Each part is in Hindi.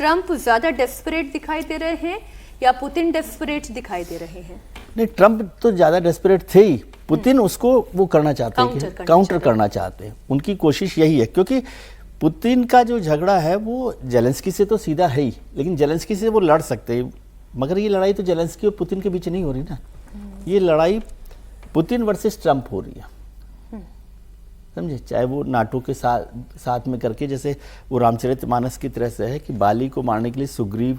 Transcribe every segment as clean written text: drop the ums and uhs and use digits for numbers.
ट्रंप ज्यादा डेस्परेट दिखाई दे रहे हैं या पुतिन डेस्परेट दिखाई दे रहे हैं? नहीं, ट्रंप तो ज्यादा डेस्परेट थे ही, पुतिन उसको वो करना चाहते हैं, काउंटर करना चाहते हैं। उनकी कोशिश यही है, क्योंकि पुतिन का जो झगड़ा है वो जेलेंस्की से तो सीधा है ही, लेकिन जेलेंस्की से वो लड़ सकते हैं, मगर ये लड़ाई तो जेलेंस्की और पुतिन के बीच नहीं हो रही ना, ये लड़ाई पुतिन वर्सेस ट्रंप हो रही है, समझे? चाहे वो नाटो के साथ में करके, जैसे वो रामचरितमानस की तरह से है कि बाली को मारने के लिए सुग्रीव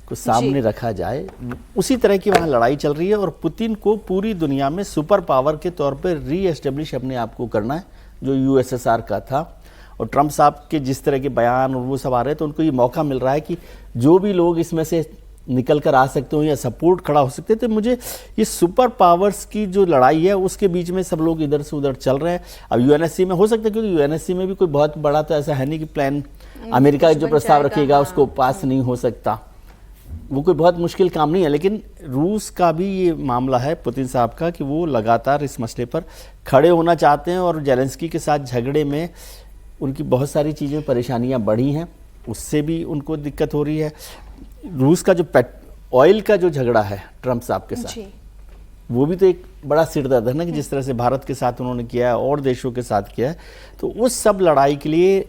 को सामने रखा जाए, उसी तरह की वहाँ लड़ाई चल रही है। और पुतिन को पूरी दुनिया में सुपर पावर के तौर पर री एस्टेब्लिश अपने आप को करना है, जो यूएसएसआर का था। और ट्रंप साहब के जिस तरह के बयान और वो सब आ रहे हैं, तो उनको ये मौका मिल रहा है कि जो भी लोग इसमें से निकल कर आ सकते हो या सपोर्ट खड़ा हो सकते हैं। तो मुझे ये सुपर पावर्स की जो लड़ाई है उसके बीच में सब लोग इधर से उधर चल रहे हैं। अब यूएनएससी में हो सकता है, क्योंकि यूएनएससी में भी कोई बहुत बड़ा तो ऐसा है नहीं कि प्लान अमेरिका जो प्रस्ताव रखेगा उसको पास नहीं हो सकता, वो कोई बहुत मुश्किल काम नहीं है। लेकिन रूस का भी ये मामला है पुतिन साहब का कि वो लगातार इस मसले पर खड़े होना चाहते हैं, और जेलेंस्की के साथ झगड़े में उनकी बहुत सारी चीज़ें परेशानियां बढ़ी हैं, उससे भी उनको दिक्कत हो रही है। रूस का जो ऑयल का जो झगड़ा है ट्रंप साहब के साथ, वो भी तो एक बड़ा सिरदर्द है ना, कि जिस तरह से भारत के साथ उन्होंने किया है और देशों के साथ किया है। तो उस सब लड़ाई के लिए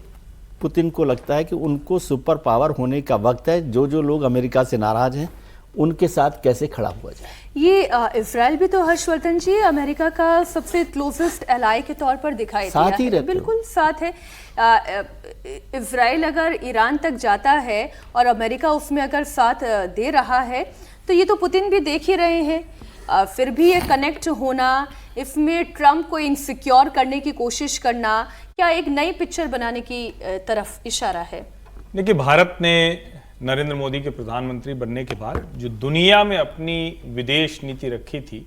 पुतिन को लगता है कि उनको सुपर पावर होने का वक्त है। जो जो लोग अमेरिका से नाराज हैं उनके साथ कैसे खड़ा हुआ जाए। ये इजराइल भी तो हर्षवर्धन जी अमेरिका का सबसे क्लोजेस्ट एलाई के तौर पर दिखाई साथ ही दिया है, बिल्कुल साथ है। इजराइल अगर ईरान तक जाता है और अमेरिका उसमें अगर साथ दे रहा है, तो ये तो पुतिन भी देख ही रहे हैं। फिर भी ये कनेक्ट होना, इसमें ट्रंप को इनसिक्योर करने की कोशिश करना, क्या एक नई पिक्चर बनाने की तरफ इशारा है? देखिए, भारत ने नरेंद्र मोदी के प्रधानमंत्री बनने के बाद जो दुनिया में अपनी विदेश नीति रखी थी,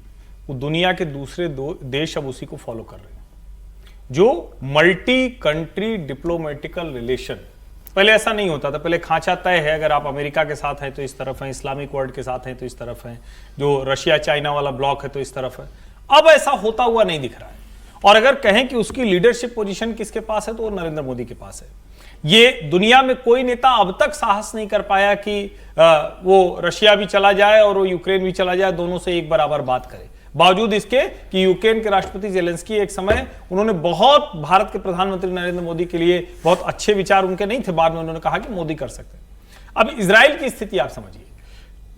वो दुनिया के दूसरे देश अब उसी को फॉलो कर रहे हैं। जो मल्टी कंट्री डिप्लोमेटिकल रिलेशन, पहले ऐसा नहीं होता था, पहले खांचा तय है, अगर आप अमेरिका के साथ हैं तो इस तरफ हैं, इस्लामिक वर्ल्ड के साथ हैं तो इस तरफ हैं, जो रशिया चाइना वाला ब्लॉक है तो इस तरफ है। अब ऐसा होता हुआ नहीं दिख रहा है, और अगर कहें कि उसकी लीडरशिप पोजीशन किसके पास है तो वो नरेंद्र मोदी के पास है। ये दुनिया में कोई नेता अब तक साहस नहीं कर पाया कि वो रशिया भी चला जाए और वो यूक्रेन भी चला जाए, दोनों से एक बराबर बात करे। बावजूद इसके कि यूक्रेन के राष्ट्रपति जेलेंस्की एक समय उन्होंने बहुत भारत के प्रधानमंत्री नरेंद्र मोदी के लिए बहुत अच्छे विचार उनके नहीं थे, बाद में उन्होंने कहा कि मोदी कर सकते हैं। अब इजराइल की स्थिति आप समझिए,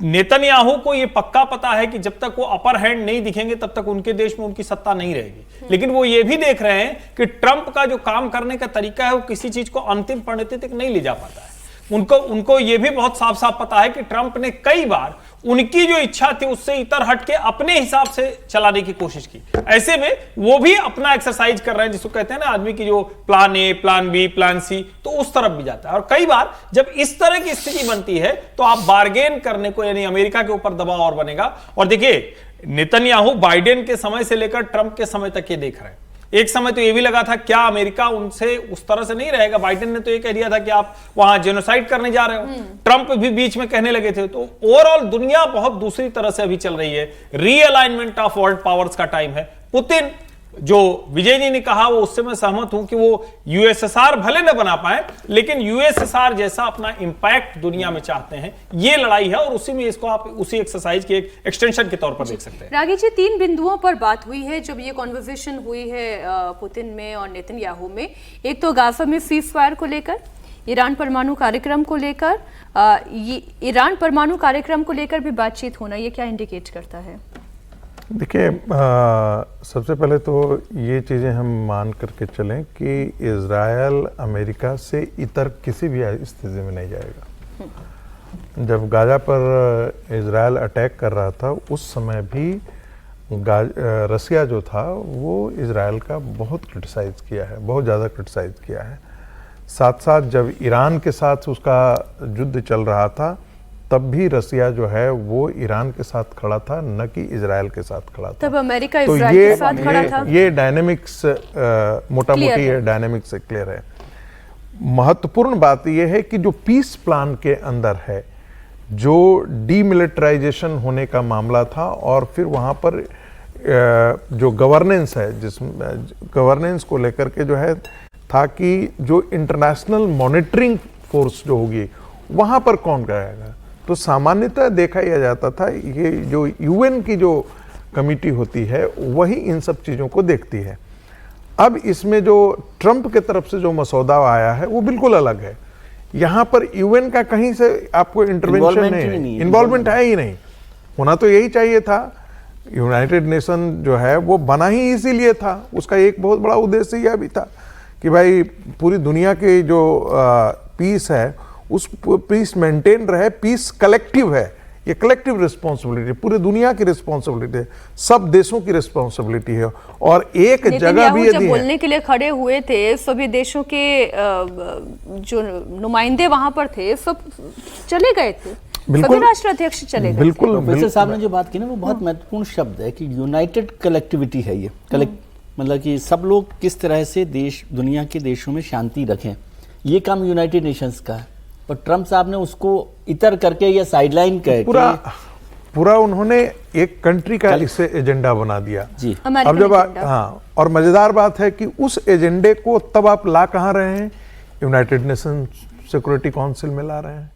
नेतन्याहू को यह पक्का पता है कि जब तक वो अपर हैंड नहीं दिखेंगे तब तक उनके देश में उनकी सत्ता नहीं रहेगी, लेकिन वो ये भी देख रहे हैं कि ट्रंप का जो काम करने का तरीका है वो किसी चीज को अंतिम परिणति तक नहीं ले जा पाता है। उनको ये भी बहुत साफ साफ पता है कि ट्रंप ने कई बार उनकी जो इच्छा थी उससे इतर हट के अपने हिसाब से चलाने की कोशिश की। ऐसे में वो भी अपना एक्सरसाइज कर रहे हैं, जिसको कहते हैं ना आदमी की जो plan A, plan B, plan C, तो उस तरफ भी जाता है। और कई बार जब इस तरह की स्थिति बनती है तो आप बार्गेन करने को, यानी अमेरिका के ऊपर दबाव और बनेगा। और देखिए, नेतन्याहू बाइडेन के समय से लेकर ट्रंप के समय तक ये देख रहे हैं। एक समय तो ये भी लगा था क्या अमेरिका उनसे उस तरह से नहीं रहेगा, बाइडेन ने तो ये कह दिया था कि आप वहां जेनोसाइड करने जा रहे हो, ट्रंप भी बीच में कहने लगे थे। तो ओवरऑल दुनिया बहुत दूसरी तरह से अभी चल रही है, रीअलाइनमेंट ऑफ वर्ल्ड पावर्स का टाइम है। पुतिन, जो विजय जी ने कहा वो उससे मैं सहमत हूं कि वो यूएसएसआर भले न बना पाए, लेकिन यूएसएसआर जैसा अपना इंपैक्ट दुनिया में चाहते हैं। ये लड़ाई है और उसी में इसको आप उसी एक्सरसाइज के एक एक्सटेंशन के तौर पर देख सकते हैं। रागी जी, 3 बिंदुओं पर बात हुई है जब ये कॉन्वर्सेशन हुई है पुतिन में और नेतन्याहू में। एक तो गाजा में सीज फायर को लेकर, ईरान परमाणु कार्यक्रम को लेकर, ईरान परमाणु कार्यक्रम को लेकर भी बातचीत होना, ये क्या इंडिकेट करता है? देखिए, सबसे पहले तो ये चीज़ें हम मान करके चलें कि इज़राइल अमेरिका से इतर किसी भी स्थिति में नहीं जाएगा। जब गाजा पर इज़राइल अटैक कर रहा था उस समय भी रसिया जो था वो इज़राइल का बहुत क्रिटिसाइज़ किया है, बहुत ज़्यादा क्रिटिसाइज़ किया है। साथ साथ जब ईरान के साथ उसका युद्ध चल रहा था तब भी रसिया जो है वो ईरान के साथ खड़ा था, न कि इजराइल के साथ खड़ा था। तब अमेरिका इजराइल के साथ खड़ा था। ये डायनेमिक्स मोटा मोटी ये डायनेमिक्स से क्लियर है। महत्वपूर्ण बात यह है कि जो पीस प्लान के अंदर है, जो डीमिलिटराइजेशन होने का मामला था, और फिर वहाँ पर जो गवर्नेंस है, जिस गवर्नेंस को लेकर के जो है था कि जो इंटरनेशनल मॉनिटरिंग फोर्स जो होगी वहां पर कौन कराएगा? तो सामान्यतः देखा यह जाता था, ये जो यूएन की जो कमिटी होती है वही इन सब चीजों को देखती है। अब इसमें जो ट्रंप के तरफ से जो मसौदा आया है वो बिल्कुल अलग है। यहाँ पर यूएन का कहीं से आपको इंटरवेंशन नहीं, इन्वॉल्वमेंट है ही नहीं। होना तो यही चाहिए था। यूनाइटेड नेशन जो है वो बना ही इसीलिए था, उसका एक बहुत बड़ा उद्देश्य यह भी था कि भाई पूरी दुनिया के जो पीस है उस पीस मेंटेन रहे। पीस कलेक्टिव है, ये कलेक्टिव रिस्पॉन्सिबिलिटी, पूरी दुनिया की रिस्पॉन्सिबिलिटी है, सब देशों की रिस्पॉन्सिबिलिटी है। और एक जगह भी जब बोलने के लिए खड़े हुए थे, सभी देशों के जो नुमाइंदे वहां पर थे सब चले गए थे, सभी राष्ट्राध्यक्ष चले गए। बिल्कुल, प्रोफेसर साहब ने जो बात की ना वो बहुत महत्वपूर्ण शब्द है कि यूनाइटेड कलेक्टिविटी है ये। मतलब कि सब लोग किस तरह से देश, दुनिया के देशों में शांति रखें, ये काम यूनाइटेड नेशंस का है। और ट्रंप साहब ने उसको इतर करके या साइडलाइन करके पूरा उन्होंने एक कंट्री का इससे एजेंडा बना दिया जी। अब जब हाँ, और मजेदार बात है कि उस एजेंडे को तब आप ला कहाँ रहे हैं? यूनाइटेड नेशन सिक्योरिटी काउंसिल में ला रहे हैं।